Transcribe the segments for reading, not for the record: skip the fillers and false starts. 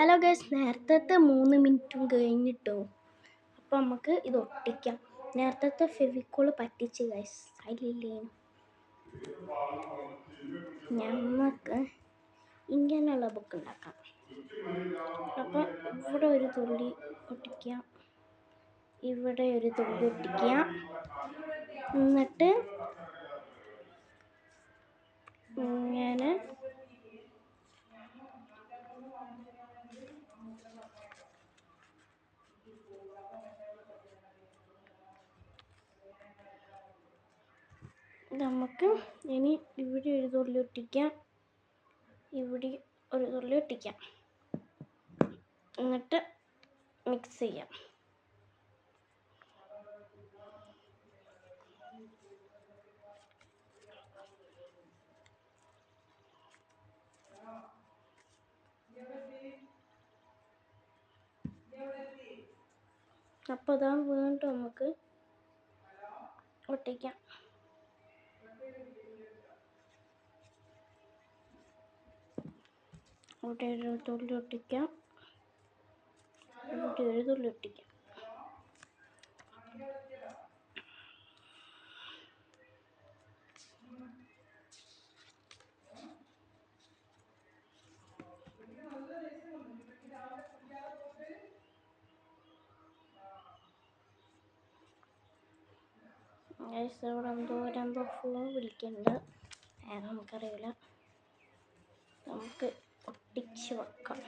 Hello guys, നേരത്തെ 3 മിനിറ്റും കഴിഞ്ഞിട്ടോ. അപ്പോൾ നമുക്ക് ഇത് ഒട്ടിക്കാം. നേരത്തെ ഫെവിക്കോൾ പറ്റിച്ച് ഗൈസ്, അതിലില്ലേ നമുക്ക് ഇങ്ങനെയുള്ള ബുക്ക് ഉണ്ടാക്കാം. അപ്പം ഇവിടെ ഒരു തുള്ളി ഒട്ടിക്കാം, ഇവിടെ ഒരു തുള്ളി ഒട്ടിക്കാം, എന്നിട്ട് ഇങ്ങനെ നമുക്ക് ഇനി ഇവിടെ ഒരു തുള്ളി ഒട്ടിക്കാം, ഇവിടെ ഒരു തുള്ളി ഒട്ടിക്കാം, എന്നിട്ട് മിക്സ് ചെയ്യാം. അപ്പോൾ അതാ വീണ്ടും നമുക്ക് ഒട്ടിക്കാം. ഇവിടെ ഒരു തുള്ളി ഒട്ടിക്കാം, ഇവിടെ ഒരു തുള്ളി ഒട്ടിക്കാം. ഇവിടെ എന്തോ ഫോൺ വിളിക്കുന്നുണ്ട്, നമുക്കറിയില്ല. നമുക്ക് ഒട്ടിച്ച് വെക്കാം.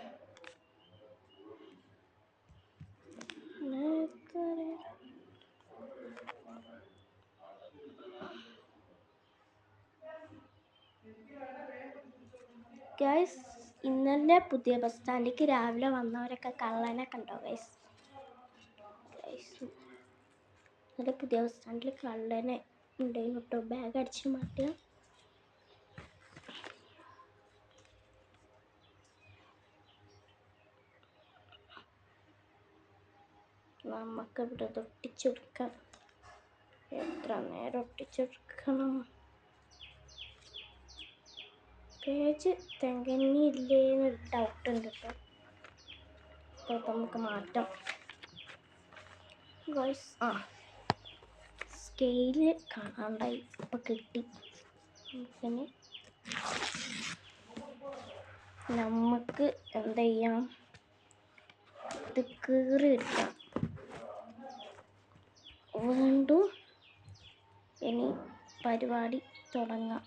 ഗൈസ്, ഇന്നലെ പുതിയ ബസ് സ്റ്റാൻഡിലേക്ക് രാവിലെ വന്നവരൊക്കെ കള്ളനെ കണ്ടോ ഗൈസ്? ഇന്നലെ പുതിയ ബസ് സ്റ്റാൻഡിൽ കള്ളനെ ഉണ്ടായിരുന്നു കേട്ടോ. ബാഗ് അടിച്ച് മാറ്റിയ നമുക്കിവിടെ ഒട്ടിച്ചെടുക്കാം. എത്ര നേരം ഒട്ടിച്ചെടുക്കണം? പേജ് തികഞ്ഞില്ലേന്നൊരു ഡൗട്ട് ഉണ്ട് കേട്ടോ. അപ്പോൾ നമുക്ക് മാറ്റാം ഗൈസ്. സ്കെയില് കാണാണ്ടായി, ഇപ്പം കിട്ടി. പിന്നെ നമുക്ക് എന്ത് ചെയ്യാം, ഇത് കീറി എടുക്കാം. വീണ്ടും ഇനി പരിപാടി തുടങ്ങാം.